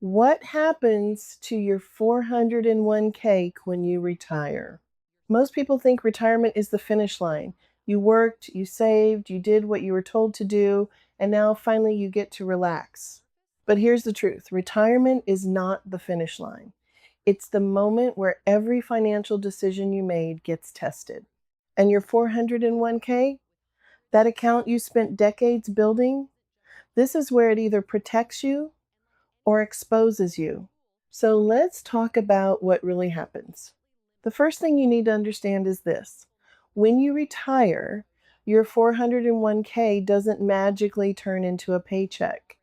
What happens to your 401k when you retire? Most people think retirement is the finish line. You worked, you saved, you did what you were told to do, and now finally you get to relax. But here's the truth. Retirement is not the finish line. It's the moment where every financial decision you made gets tested. And your 401k, that account you spent decades building, this is where it either protects you or exposes you. So let's talk about what really happens. The first thing you need to understand is this. When you retire, your 401k doesn't magically turn into a paycheck.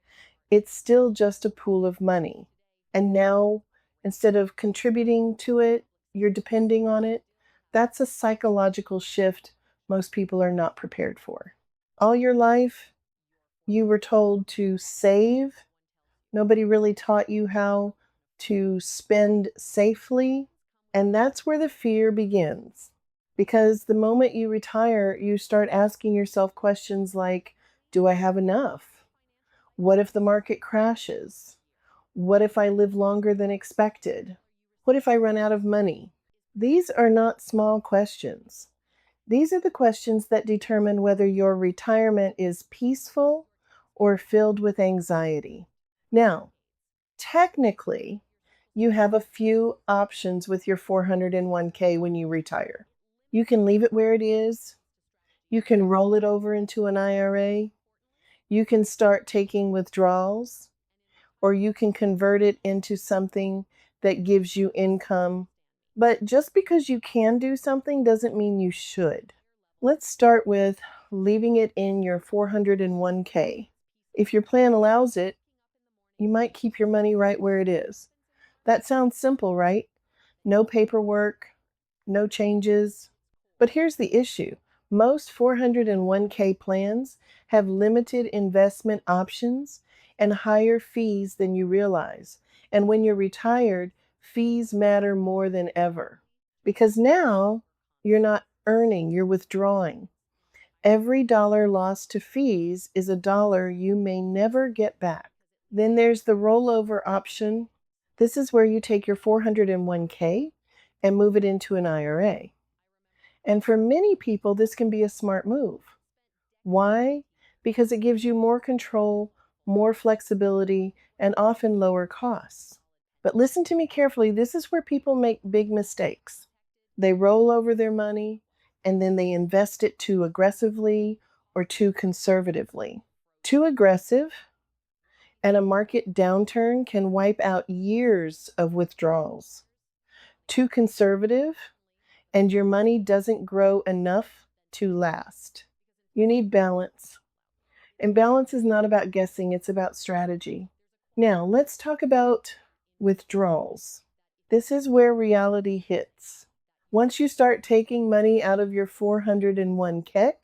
It's still just a pool of money. And now, instead of contributing to it, you're depending on it. That's a psychological shift most people are not prepared for. All your life, you were told to save. Nobody really taught you how to spend safely. And that's where the fear begins. Because the moment you retire, you start asking yourself questions like, do I have enough? What if the market crashes? What if I live longer than expected? What if I run out of money? These are not small questions. These are the questions that determine whether your retirement is peaceful or filled with anxiety. Now, technically, you have a few options with your 401k when you retire. You can leave it where it is. You can roll it over into an IRA. You can start taking withdrawals, or you can convert it into something that gives you income. But just because you can do something doesn't mean you should. Let's start with leaving it in your 401k. If your plan allows it, you might keep your money right where it is. That sounds simple, right? No paperwork, no changes. But here's the issue. Most 401k plans have limited investment options and higher fees than you realize. And when you're retired, fees matter more than ever. Because now you're not earning, you're withdrawing. Every dollar lost to fees is a dollar you may never get back. Then there's the rollover option. This is where you take your 401k and move it into an IRA. And for many people, this can be a smart move. Why? Because it gives you more control, more flexibility, and often lower costs. But listen to me carefully. This is where people make big mistakes. They roll over their money and then they invest it too aggressively or too conservatively. Too aggressive and a market downturn can wipe out years of withdrawals. Too conservative, and your money doesn't grow enough to last. You need balance. And balance is not about guessing, it's about strategy. Now, let's talk about withdrawals. This is where reality hits. Once you start taking money out of your 401k,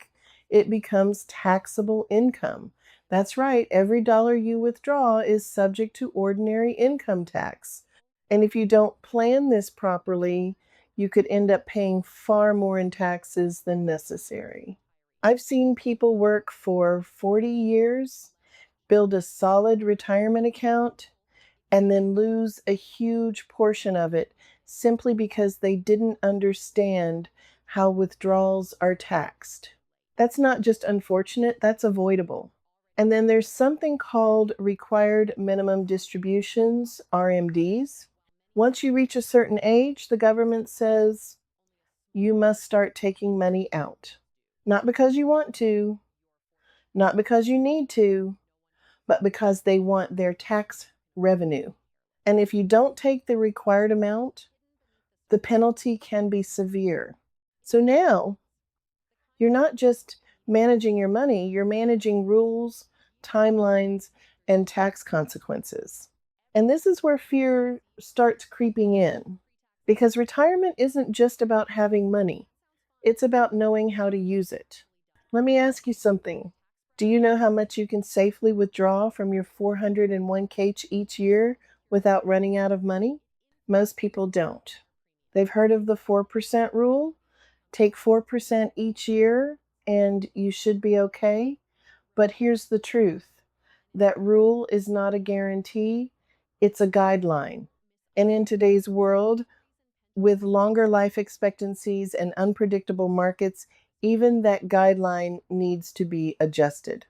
it becomes taxable income. That's right, every dollar you withdraw is subject to ordinary income tax. And if you don't plan this properly, you could end up paying far more in taxes than necessary. I've seen people work for 40 years, build a solid retirement account, and then lose a huge portion of it simply because they didn't understand how withdrawals are taxed. That's not just unfortunate, that's avoidable. And then there's something called required minimum distributions, RMDs. Once you reach a certain age, the government says you must start taking money out. Not because you want to, not because you need to, but because they want their tax revenue. And if you don't take the required amount, the penalty can be severe. So now you're not just managing your money, you're managing rules, timelines, and tax consequences. And this is where fear starts creeping in, because retirement isn't just about having money. It's about knowing how to use it. Let me ask you something. Do you know how much you can safely withdraw from your 401k each year without running out of money? Most people don't. They've heard of the 4% rule. Take 4% each year and you should be okay. But here's the truth. That rule is not a guarantee, It's a guideline. And in today's world, with longer life expectancies and unpredictable markets, even that guideline needs to be adjusted.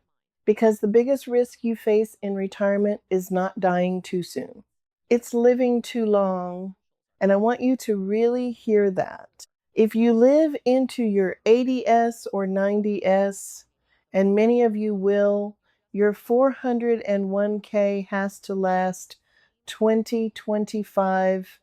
Because the biggest risk you face in retirement is not dying too soon. It's living too long. And I want you to really hear that. If you live into your 80s or 90s, and many of you will, your 401k has to last 20, 25,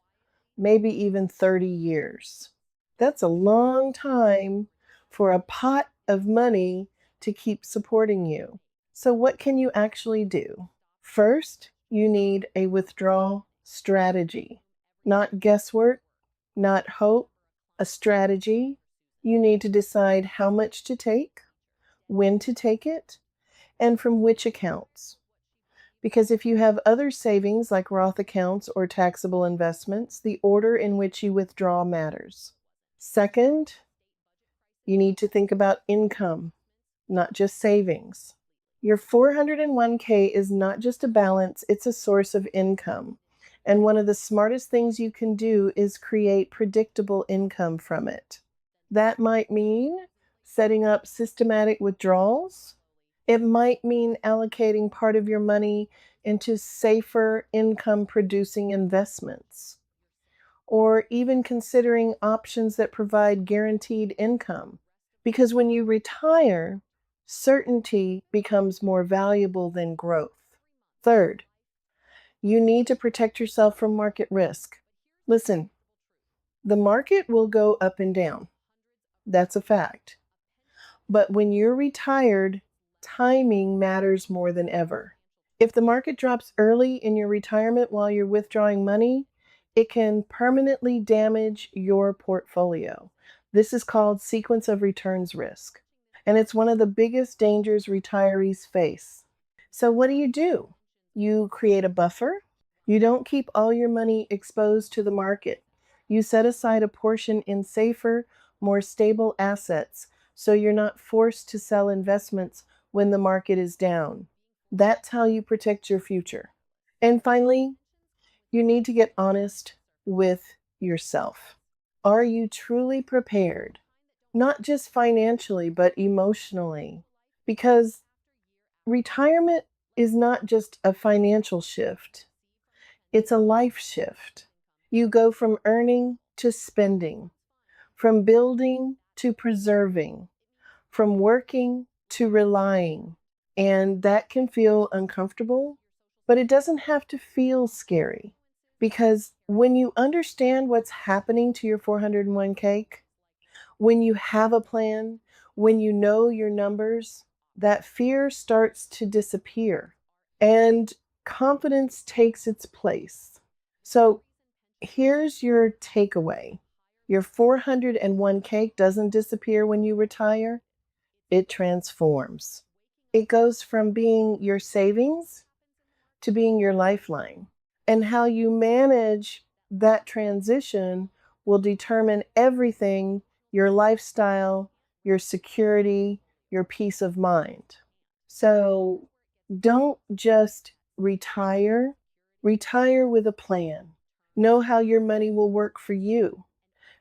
maybe even 30 years. That's a long time for a pot of money to keep supporting you. So what can you actually do? First, you need a withdrawal strategy, not guesswork, not hope, a strategy. You need to decide how much to take, when to take it, and from which accounts. Because if you have other savings like Roth accounts or taxable investments, the order in which you withdraw matters. Second, you need to think about income, not just savings. Your 401k is not just a balance, it's a source of income. And one of the smartest things you can do is create predictable income from it. That might mean setting up systematic withdrawals. It might mean allocating part of your money into safer income producing investments, or even considering options that provide guaranteed income. Because when you retire, certainty becomes more valuable than growth. Third, you need to protect yourself from market risk. Listen, the market will go up and down. That's a fact. But when you're retired, timing matters more than ever. If the market drops early in your retirement while you're withdrawing money, it can permanently damage your portfolio. This is called sequence of returns risk, and it's one of the biggest dangers retirees face. So what do? You create a buffer. You don't keep all your money exposed to the market. You set aside a portion in safer, more stable assets so you're not forced to sell investments when the market is down. That's how you protect your future. And finally, you need to get honest with yourself. Are you truly prepared? Not just financially, but emotionally. Because retirement is not just a financial shift, it's a life shift. You go from earning to spending, from building to preserving, from working to relying. And that can feel uncomfortable, but it doesn't have to feel scary. Because when you understand what's happening to your 401k, when you have a plan, when you know your numbers, that fear starts to disappear and confidence takes its place. So here's your takeaway. Your 401k doesn't disappear when you retire. It transforms. It goes from being your savings to being your lifeline. And how you manage that transition will determine everything: your lifestyle, your security, your peace of mind. So don't just retire with a plan. Know how your money will work for you.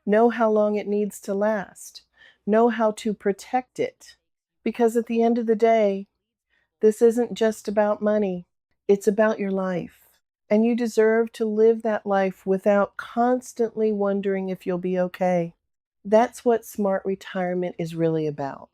Know how long it needs to last. Know how to protect it. Because at the end of the day, this isn't just about money, it's about your life. And you deserve to live that life without constantly wondering if you'll be okay. That's what smart retirement is really about.